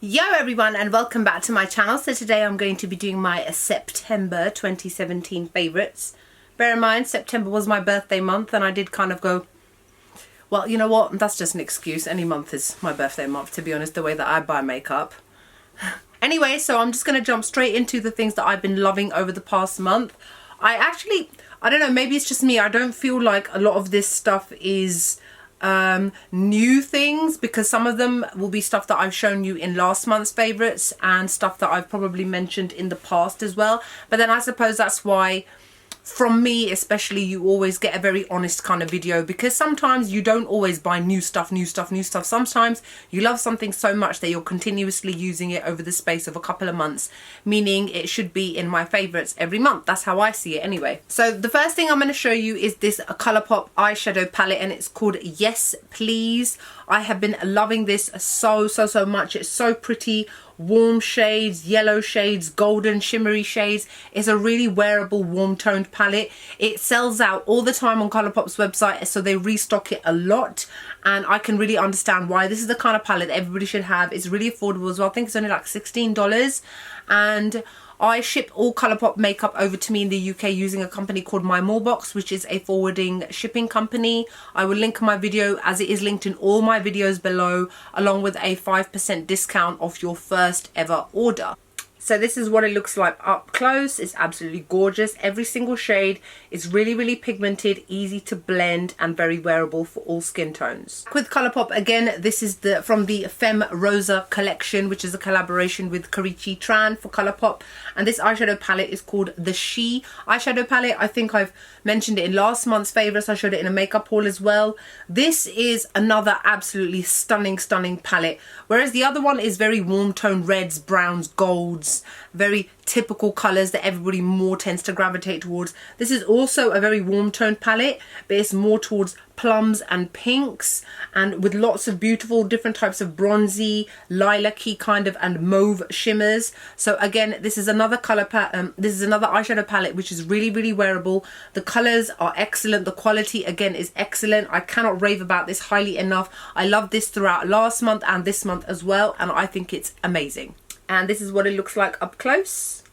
Yo everyone, and welcome back to my channel. So today I'm going to be doing my September 2017 favourites. Bear in mind, September was my birthday month and I did kind of go, well, you know what, that's just an excuse. Any month is my birthday month, to be honest, the way that I buy makeup. Anyway, so I'm just going to jump straight into the things that I've been loving over the past month. I don't know, maybe it's just me. I don't feel like a lot of this stuff is new things, because some of them will be stuff that I've shown you in last month's favourites and stuff that I've probably mentioned in the past as well. But then I suppose that's why, from me especially, you always get a very honest kind of video, because sometimes you don't always buy new stuff. Sometimes you love something so much that you're continuously using it over the space of a couple of months, meaning it should be in my favourites every month. That's how I see it anyway. So the first thing I'm going to show you is this Colourpop eyeshadow palette, and it's called Yes Please. I have been loving this so much. It's so pretty. Warm shades, yellow shades, golden shimmery shades. It's a really wearable, warm toned palette. It sells out all the time on Colourpop's website, so they restock it a lot, and I can really understand why. This is the kind of palette that everybody should have. It's really affordable as well. I think it's only like $16, and I ship all Colourpop makeup over to me in the UK using a company called MyMallBox, which is a forwarding shipping company. I will link my video, as it is linked in all my videos below, along with a 5% discount off your first ever order. So this is what it looks like up close. It's absolutely gorgeous. Every single shade is really pigmented, easy to blend, and very wearable for all skin tones. With Colourpop, again, this is from the Femme Rosa collection, which is a collaboration with Karichi Tran for Colourpop. And this eyeshadow palette is called the She eyeshadow palette. I think I've mentioned it in last month's favourites. I showed it in a makeup haul as well. This is another absolutely stunning palette. Whereas the other one is very warm toned reds, browns, golds, very typical colours that everybody more tends to gravitate towards. This is also a very warm toned palette, but it's more towards plums and pinks, and with lots of beautiful different types of bronzy, lilac-y kind of, and mauve shimmers. So again, this is another this is another eyeshadow palette which is really wearable. The colours are excellent. The quality again is excellent. I cannot rave about this highly enough. I love this throughout last month and this month as well, and I think it's amazing. And this is what it looks like up close.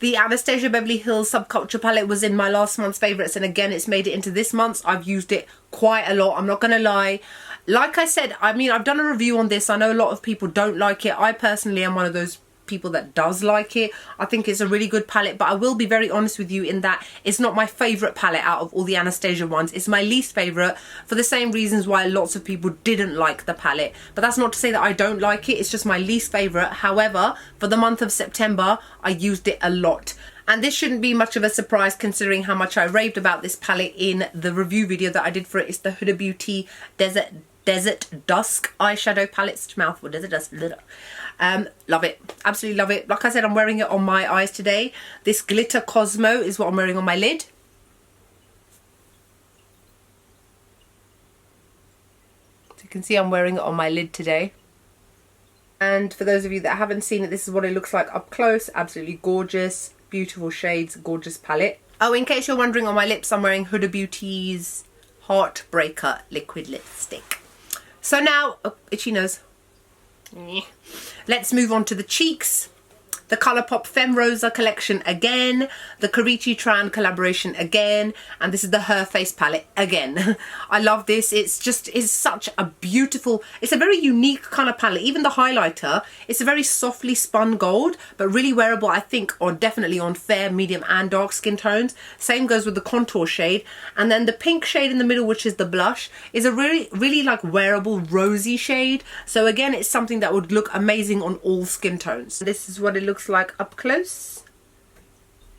The Anastasia Beverly Hills Subculture palette was in my last month's favourites, and again it's made it into this month's. I've used it quite a lot, I'm not going to lie. Like I said, I mean, I've done a review on this. I know a lot of people don't like it. I personally am one of those people that does like it. I think it's a really good palette, but I will be very honest with you in that it's not my favourite palette out of all the Anastasia ones. It's my least favourite, for the same reasons why lots of people didn't like the palette. But that's not to say that I don't like it, it's just my least favourite. However, for the month of September, I used it a lot. And this shouldn't be much of a surprise considering how much I raved about this palette in the review video that I did for it. It's the Huda Beauty Desert Dusk eyeshadow palette. It's mouthful. Desert Dusk. Love it, absolutely love it. Like I said, I'm wearing it on my eyes today. This glitter Cosmo is what I'm wearing on my lid. So you can see I'm wearing it on my lid today. And for those of you that haven't seen it, this is what it looks like up close. Absolutely gorgeous, beautiful shades, gorgeous palette. Oh, in case you're wondering, on my lips I'm wearing Huda Beauty's Heartbreaker liquid lipstick. So now, oh, itchy nose. Let's move on to the cheeks. The Colourpop Femme Rosa collection again, the Karichi Tran collaboration again, and this is the Her Face palette again. I love this. It's such a beautiful, it's a very unique kind of palette. Even the highlighter, it's a very softly spun gold, but really wearable, I think, or definitely on fair, medium and dark skin tones. Same goes with the contour shade. And then the pink shade in the middle, which is the blush, is a really like wearable rosy shade. So again, it's something that would look amazing on all skin tones. This is what it looks like up close.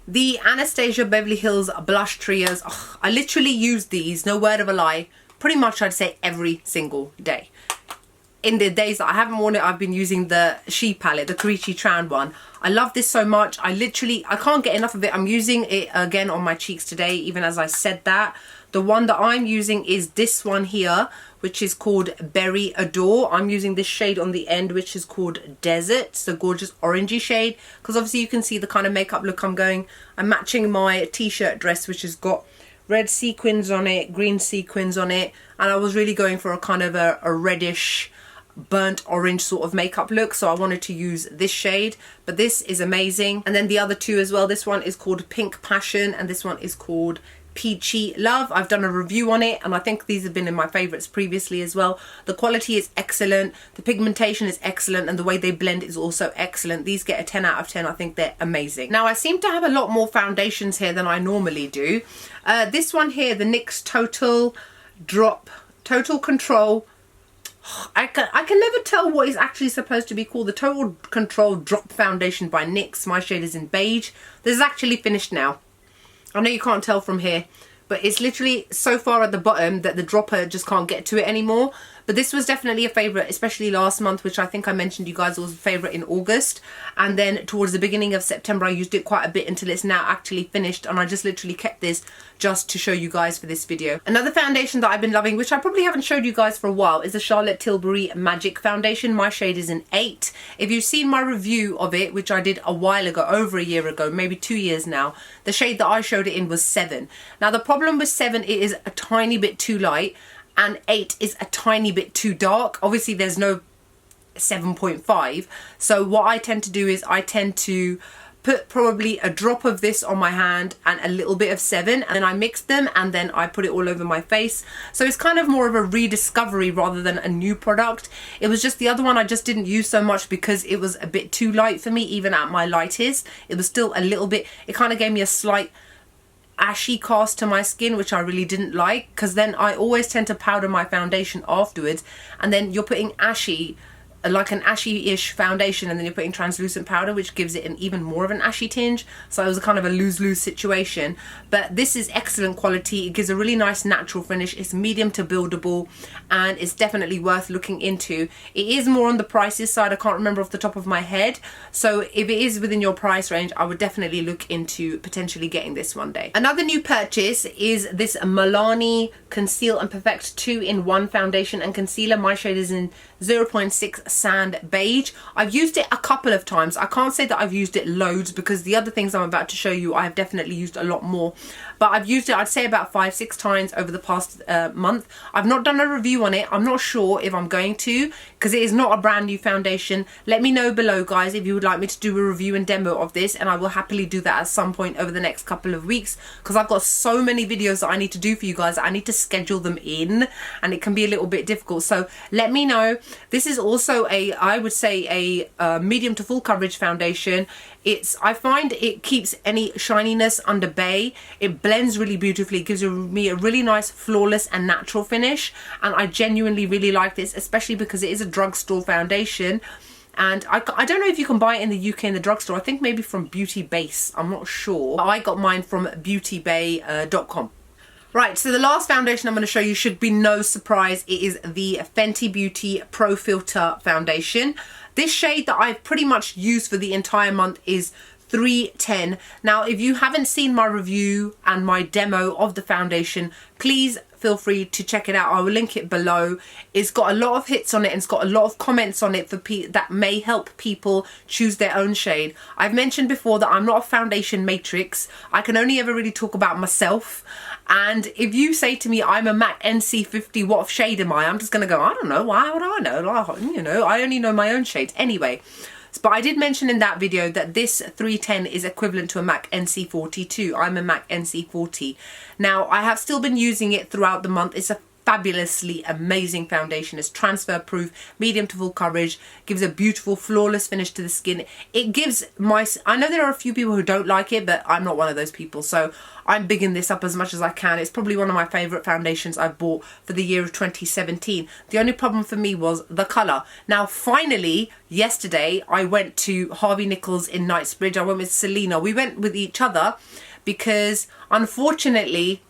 The Anastasia Beverly Hills blush trios. Oh, I literally use these, no word of a lie, pretty much I'd say every single day. In the days that I haven't worn it, I've been using the She palette, the Karichi Tran one. I love this so much. I can't get enough of it. I'm using it again on my cheeks today, even as I said that. The one that I'm using is this one here, which is called Berry Adore. I'm using this shade on the end, which is called Desert. It's a gorgeous orangey shade, because obviously you can see the kind of makeup look I'm going. I'm matching my t-shirt dress, which has got red sequins on it, green sequins on it, and I was really going for a kind of a reddish burnt orange sort of makeup look, so I wanted to use this shade. But this is amazing. And then the other two as well. This one is called Pink Passion and this one is called Peachy Love. I've done a review on it and I think these have been in my favorites previously as well. The quality is excellent, the pigmentation is excellent, and the way they blend is also excellent. These get a 10 out of 10. I think they're amazing. Now I seem to have a lot more foundations here than I normally do. This one here, the NYX Total Control. I can never tell what is actually supposed to be called. The Total Control Drop Foundation by NYX. My shade is in beige. This is actually finished now. I know you can't tell from here, but it's literally so far at the bottom that the dropper just can't get to it anymore. But this was definitely a favourite, especially last month, which I think I mentioned you guys was a favourite in August. And then towards the beginning of September, I used it quite a bit until it's now actually finished. And I just literally kept this just to show you guys for this video. Another foundation that I've been loving, which I probably haven't showed you guys for a while, is the Charlotte Tilbury Magic Foundation. My shade is an 8. If you've seen my review of it, which I did a while ago, over a year ago, maybe 2 years now, the shade that I showed it in was 7. Now the problem with 7, it is a tiny bit too light, and 8 is a tiny bit too dark. Obviously there's no 7.5, so what I tend to do is I tend to put probably a drop of this on my hand and a little bit of 7, and then I mix them and then I put it all over my face. So it's kind of more of a rediscovery rather than a new product. It was just the other one I just didn't use so much because it was a bit too light for me, even at my lightest. It was still a little bit, it kind of gave me a slight ashy cast to my skin, which I really didn't like, because then I always tend to powder my foundation afterwards, and then you're putting ashy, like an ashy-ish foundation, and then you're putting translucent powder, which gives it an even more of an ashy tinge. So it was a kind of a lose-lose situation. But this is excellent quality. It gives a really nice natural finish. It's medium to buildable, and it's definitely worth looking into. It is more on the prices side. I can't remember off the top of my head, so if it is within your price range, I would definitely look into potentially getting this one day. Another new purchase is this Milani Conceal and Perfect 2-in-1 foundation and concealer. My shade is in 0.6 Sand Beige. I've used it a couple of times. I can't say that I've used it loads because the other things I'm about to show you I have definitely used a lot more, but I've used it, I'd say, about 5-6 times over the past month. I've not done a review on it. I'm not sure if I'm going to, because it is not a brand new foundation. Let me know below, guys, if you would like me to do a review and demo of this, and I will happily do that at some point over the next couple of weeks, because I've got so many videos that I need to do for you guys that I need to schedule them in, and it can be a little bit difficult. So let me know. This is also a, I would say, a medium to full coverage foundation. I find it keeps any shininess under bay. It blends really beautifully. It gives me a really nice, flawless and natural finish, and I genuinely really like this, especially because it is a drugstore foundation. And I don't know if you can buy it in the UK in the drugstore. I think maybe from Beauty Base, I'm not sure. I got mine from beautybay.com. Right, so the last foundation I'm going to show you should be no surprise. It is the Fenty Beauty Pro Filter Foundation. This shade that I've pretty much used for the entire month is 310. Now, if you haven't seen my review and my demo of the foundation, please feel free to check it out. I will link it below. It's got a lot of hits on it and it's got a lot of comments on it for that may help people choose their own shade. I've mentioned before that I'm not a foundation matrix. I can only ever really talk about myself. And if you say to me, I'm a MAC NC50, what shade am I? I'm just going to go, I don't know. Why would I know? Like, you know, I only know my own shades. Anyway, but I did mention in that video that this 310 is equivalent to a MAC NC42. I'm a MAC NC40. Now, I have still been using it throughout the month. It's a fabulously amazing foundation. It's transfer proof, medium to full coverage, gives a beautiful flawless finish to the skin. It gives I know there are a few people who don't like it, but I'm not one of those people, so I'm bigging this up as much as I can. It's probably one of my favourite foundations I've bought for the year of 2017. The only problem for me was the colour. Now finally, yesterday, I went to Harvey Nichols in Knightsbridge. I went with Selena. We went with each other because unfortunately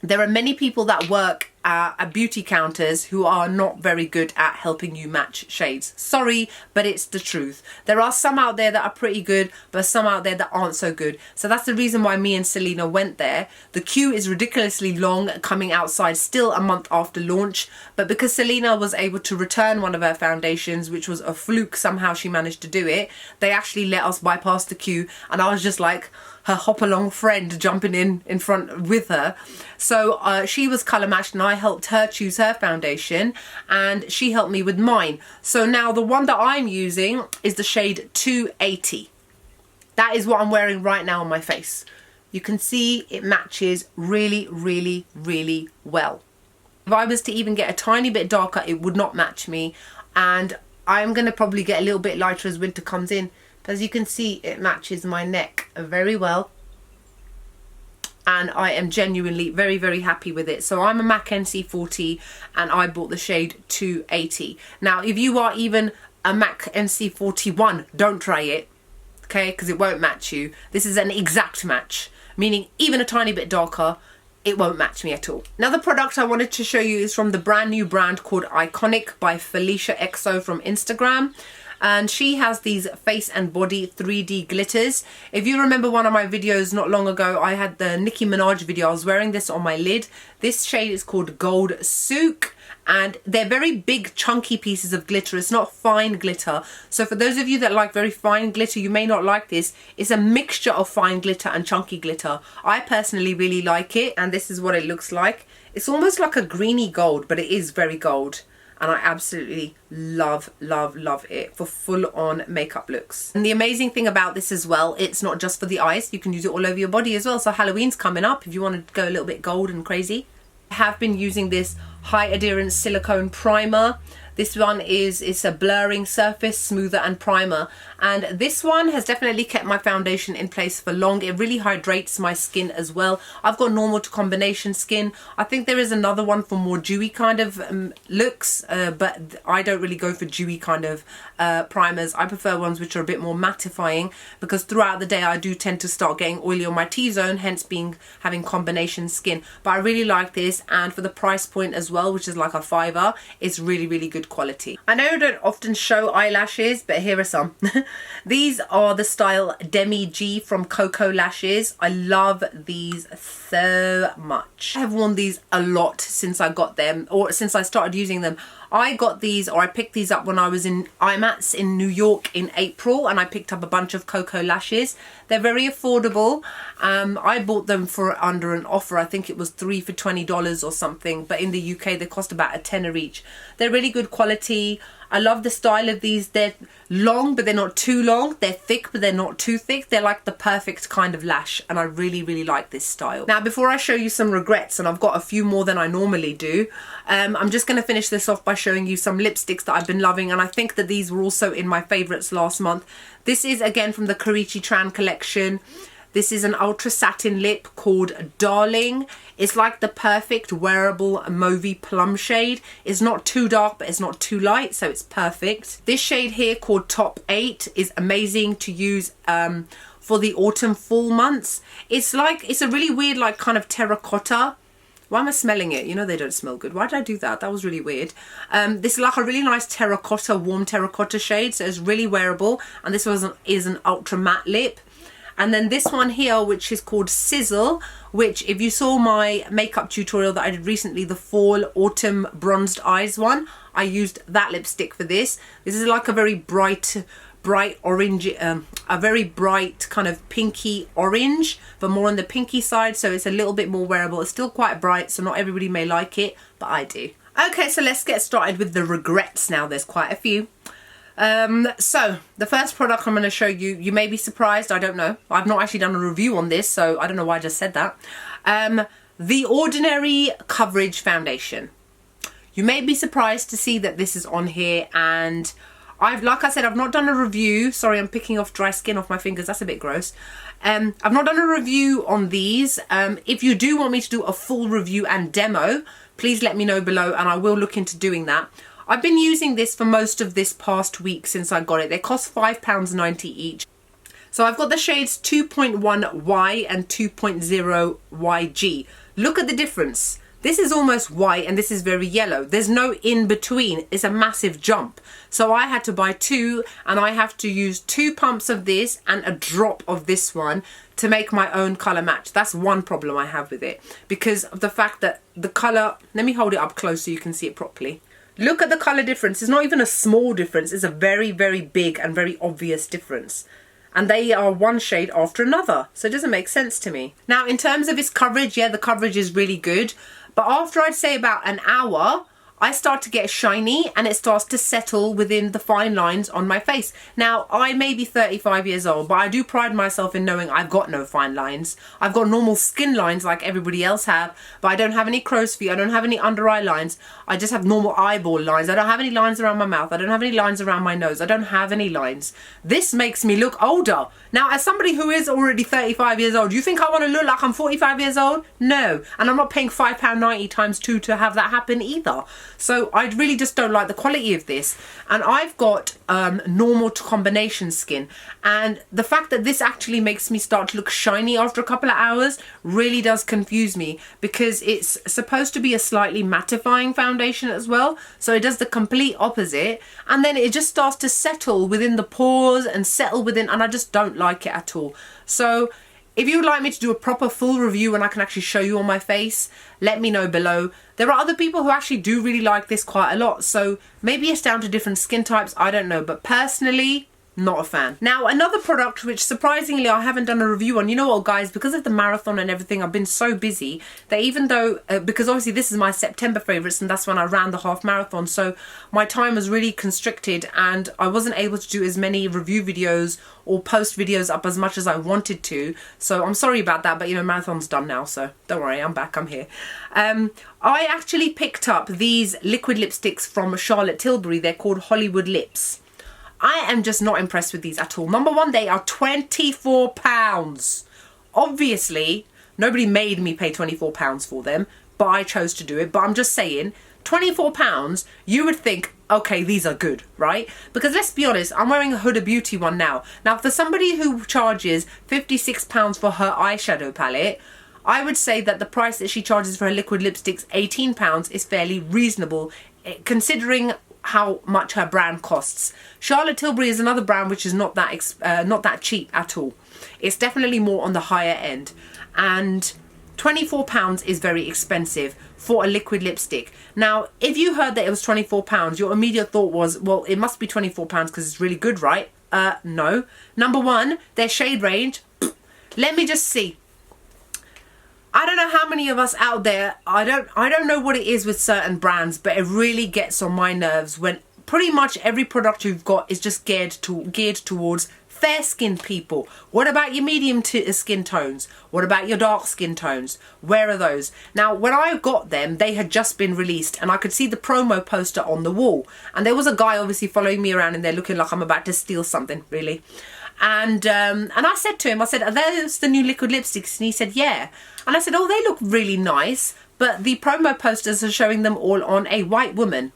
there are many people that work at beauty counters who are not very good at helping you match shades. Sorry, but it's the truth. There are some out there that are pretty good, but some out there that aren't so good. So that's the reason why me and Selena went there. The queue is ridiculously long coming outside still a month after launch, but because Selena was able to return one of her foundations, which was a fluke, somehow she managed to do it, they actually let us bypass the queue, and I was just like, her hop-along friend jumping in front with her. So she was colour matched and I helped her choose her foundation and she helped me with mine. So now the one that I'm using is the shade 280. That is what I'm wearing right now on my face. You can see it matches really, really, really well. If I was to even get a tiny bit darker, it would not match me. And I'm going to probably get a little bit lighter as winter comes in. But as you can see, it matches my neck very well. And I am genuinely very, very happy with it. So I'm a MAC NC40 and I bought the shade 280. Now, if you are even a MAC NC41, don't try it. Okay, because it won't match you. This is an exact match, meaning even a tiny bit darker, it won't match me at all. Another product I wanted to show you is from the brand new brand called Iconic by Felicia XO from Instagram. And she has these face and body 3D glitters. If you remember one of my videos not long ago, I had the Nicki Minaj video. I was wearing this on my lid. This shade is called Gold Souk. And they're very big chunky pieces of glitter. It's not fine glitter. So for those of you that like very fine glitter, you may not like this. It's a mixture of fine glitter and chunky glitter. I personally really like it, and this is what it looks like. It's almost like a greeny gold, but it is very gold. And I absolutely love, love, love it for full-on makeup looks. And the amazing thing about this as well, it's not just for the eyes. You can use it all over your body as well. So Halloween's coming up if you want to go a little bit gold and crazy. I have been using this high adherence silicone primer. This one it's a blurring surface, smoother and primer. And this one has definitely kept my foundation in place for long. It really hydrates my skin as well. I've got normal to combination skin. I think there is another one for more dewy kind of looks, but I don't really go for dewy kind of primers. I prefer ones which are a bit more mattifying, because throughout the day I do tend to start getting oily on my T-zone, hence having combination skin. But I really like this, and for the price point as well, which is like a $5, it's really, really good quality. I know I don't often show eyelashes, but here are some. These are the style Demi G from Coco Lashes. I love these so much. I have worn these a lot since I got them, or since I started using them. I got these, or I picked these up when I was in IMATS in New York in April, and I picked up a bunch of Coco Lashes. They're very affordable. I bought them for under an offer. I think it was 3 for $20 or something, but in the UK they cost about a tenner each. They're really good quality. I love the style of these. They're long, but they're not too long. They're thick, but they're not too thick. They're like the perfect kind of lash, and I really, really like this style. Now, before I show you some regrets, and I've got a few more than I normally do, I'm just going to finish this off by showing you some lipsticks that I've been loving, and I think that these were also in my favorites last month. This is again from the Karichi Tran collection. This is an ultra satin lip called Darling. It's like the perfect wearable mauvey plum shade. It's not too dark, but it's not too light, so it's perfect. This shade here called Top 8 is amazing to use for the autumn fall months. It's a really weird like kind of terracotta. Why am I smelling it? You know they don't smell good. Why did I do that? That was really weird. This is like a really nice terracotta, warm terracotta shade, so it's really wearable. And this is an ultra matte lip. And then this one here, which is called Sizzle, which if you saw my makeup tutorial that I did recently, the fall autumn bronzed eyes one, I used that lipstick for this. This is like a very bright orange, a very bright kind of pinky orange, but more on the pinky side, so it's a little bit more wearable. It's still quite bright, so not everybody may like it, but I do. Okay, so let's get started with the regrets now. There's quite a few. So the first product I'm going to show you, you may be surprised, I don't know. I've not actually done a review on this, so I don't know why I just said that. The Ordinary Coverage Foundation. You may be surprised to see that this is on here, and like I said, I've not done a review. Sorry, I'm picking off dry skin off my fingers. That's a bit gross. I've not done a review on these. If you do want me to do a full review and demo, please let me know below, and I will look into doing that. I've been using this for most of this past week since I got it. They cost £5.90 each. So I've got the shades 2.1Y and 2.0YG. Look at the difference. This is almost white and this is very yellow. There's no in between. It's a massive jump. So I had to buy two, and I have to use 2 pumps of this and a drop of this one to make my own colour match. That's one problem I have with it, because of the fact that the colour, let me hold it up close so you can see it properly. Look at the colour difference. It's not even a small difference. It's a very, very big and very obvious difference. and they are one shade after another, so it doesn't make sense to me. Now in terms of its coverage, yeah, the coverage is really good, but after I'd say about an hour, I start to get shiny and it starts to settle within the fine lines on my face. Now, I may be 35 years old, but I do pride myself in knowing I've got no fine lines. I've got normal skin lines like everybody else have, but I don't have any crow's feet, I don't have any under eye lines, I just have normal eyeball lines. I don't have any lines around my mouth, I don't have any lines around my nose, I don't have any lines. This makes me look older. Now, as somebody who is already 35 years old, do you think I want to look like I'm 45 years old? No. And I'm not paying £5.90 times 2 to have that happen either. So I really just don't like the quality of this. And I've got normal to combination skin. And the fact that this actually makes me start to look shiny after a couple of hours really does confuse me, because it's supposed to be a slightly mattifying foundation as well. So it does the complete opposite. And then it just starts to settle within the pores and settle within, and I just don't like it at all. So if you would like me to do a proper full review and I can actually show you on my face, let me know below. There are other people who actually do really like this quite a lot, so maybe it's down to different skin types, I don't know, but personally, not a fan. Now, another product which surprisingly I haven't done a review on. You know what, guys, because of the marathon and everything, I've been so busy that even though, because obviously this is my September favourites and that's when I ran the half marathon, so my time was really constricted and I wasn't able to do as many review videos or post videos up as much as I wanted to. So I'm sorry about that, but you know, marathon's done now, so don't worry, I'm back, I'm here. I actually picked up these liquid lipsticks from Charlotte Tilbury. They're called Hollywood Lips. I am just not impressed with these at all. Number one, they are £24. Obviously, nobody made me pay £24 for them, but I chose to do it. But I'm just saying, £24, you would think, okay, these are good, right? Because let's be honest, I'm wearing a Huda Beauty one now. Now, for somebody who charges £56 for her eyeshadow palette, I would say that the price that she charges for her liquid lipsticks, £18, is fairly reasonable, considering how much her brand costs. Charlotte Tilbury is another brand which is not that cheap at all. It's definitely more on the higher end, and £24 is very expensive for a liquid lipstick. Now, if you heard that it was £24, your immediate thought was, well, it must be £24 because it's really good, right? No. Number one, their shade range. Let me just see. I don't know how many of us out there, I don't know what it is with certain brands, but it really gets on my nerves when pretty much every product you've got is just geared towards fair-skinned people. What about your medium skin tones? What about your dark skin tones? Where are those? Now, when I got them, they had just been released and I could see the promo poster on the wall. And there was a guy obviously following me around in there looking like I'm about to steal something, really. And I said to him, I said, are those the new liquid lipsticks? And he said, yeah. And I said, oh, they look really nice, but the promo posters are showing them all on a white woman.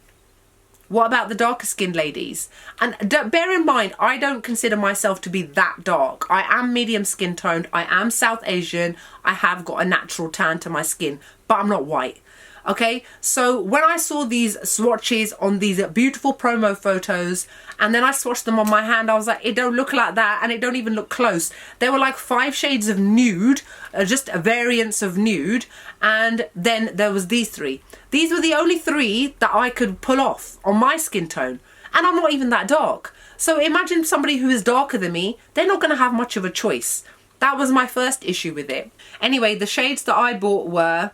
What about the darker skinned ladies? And bear in mind, I don't consider myself to be that dark. I am medium skin toned. I am South Asian. I have got a natural tan to my skin, but I'm not white. Okay, so when I saw these swatches on these beautiful promo photos and then I swatched them on my hand, I was like, it don't look like that and it don't even look close. They were like 5 shades of nude, just a variance of nude, and then there was these 3. These were the only 3 that I could pull off on my skin tone, and I'm not even that dark. So imagine somebody who is darker than me, they're not going to have much of a choice. That was my first issue with it. Anyway, the shades that I bought were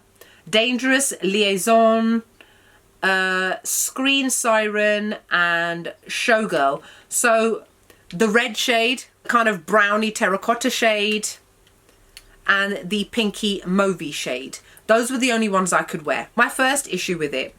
Dangerous, Liaison, Screen Siren and Showgirl. So the red shade, kind of browny terracotta shade, and the pinky mauvey shade. Those were the only ones I could wear. My first issue with it,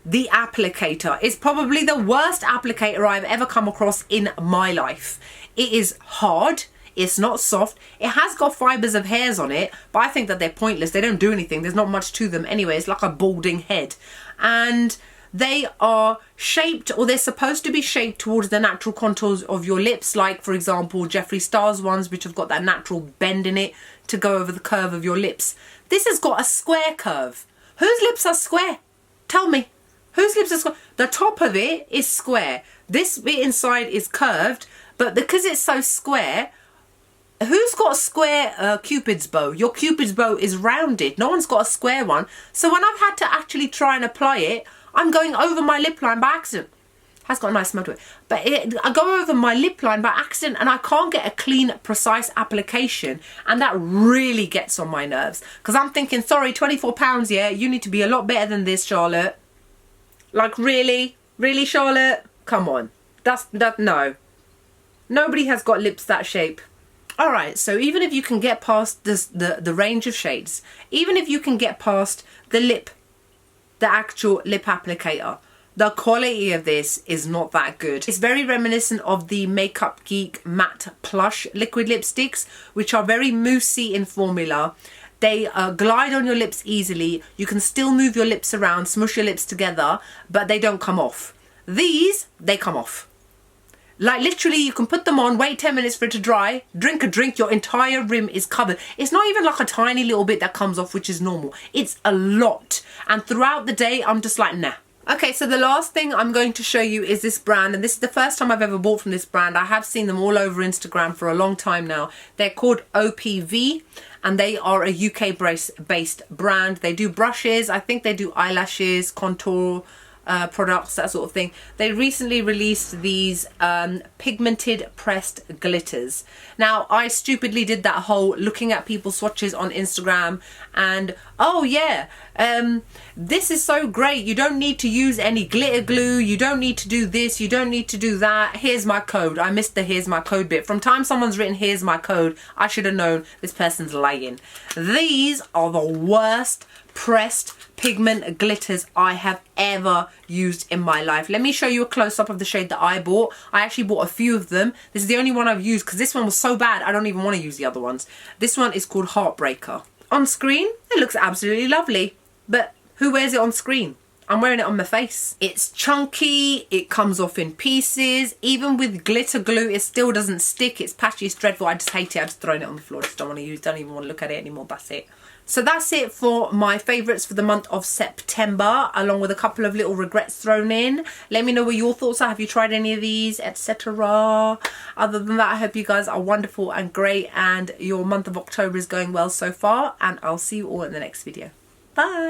the applicator, is probably the worst applicator I've ever come across in my life. It is hard. It's not soft. It has got fibres of hairs on it, but I think that they're pointless. They don't do anything. There's not much to them anyway. It's like a balding head. And they are shaped, or they're supposed to be shaped towards the natural contours of your lips, like, for example, Jeffree Star's ones, which have got that natural bend in it to go over the curve of your lips. This has got a square curve. Whose lips are square? Tell me. Whose lips are square? The top of it is square. This bit inside is curved, but because it's so square, who's got a square Cupid's bow? Your Cupid's bow is rounded. No one's got a square one. So when I've had to actually try and apply it, I'm going over my lip line by accident. Has got a nice smell to it. But I go over my lip line by accident and I can't get a clean, precise application. And that really gets on my nerves. Because I'm thinking, sorry, £24, yeah? You need to be a lot better than this, Charlotte. Like, really? Really, Charlotte? Come on. No. Nobody has got lips that shape. Alright, so even if you can get past this, the range of shades, even if you can get past the actual lip applicator, the quality of this is not that good. It's very reminiscent of the Makeup Geek Matte Plush liquid lipsticks, which are very moussey in formula. They glide on your lips easily. You can still move your lips around, smush your lips together, but they don't come off. These, they come off. Like literally you can put them on, wait 10 minutes for it to dry, drink a drink, your entire rim is covered. It's not even like a tiny little bit that comes off, which is normal. It's a lot. And throughout the day, I'm just like, nah. Okay, so the last thing I'm going to show you is this brand, and this is the first time I've ever bought from this brand. I have seen them all over Instagram for a long time now. They're called OPV, and they are a UK-based brand. They do brushes, I think they do eyelashes, contour, products, that sort of thing. They recently released these pigmented pressed glitters. Now, I stupidly did that whole looking at people's swatches on Instagram and, oh yeah, this is so great. You don't need to use any glitter glue. You don't need to do this. You don't need to do that. Here's my code. I missed the here's my code bit. From time someone's written here's my code, I should have known this person's lying. These are the worst pressed pigment glitters I have ever used in my life. Let me show you a close-up of the shade that I bought. I actually bought a few of them. This is the only one I've used because this one was so bad I don't even want to use the other ones. This one is called Heartbreaker. On screen, it looks absolutely lovely, but who wears it on screen? I'm wearing it on my face. It's chunky, it comes off in pieces. Even with glitter glue, it still doesn't stick. It's patchy, it's dreadful. I just hate it. I've just thrown it on the floor. I just don't want to use, don't even want to look at it anymore. That's it. So that's it for my favourites for the month of September, along with a couple of little regrets thrown in. Let me know what your thoughts are. Have you tried any of these, etc.? Other than that, I hope you guys are wonderful and great and your month of October is going well so far. And I'll see you all in the next video. Bye!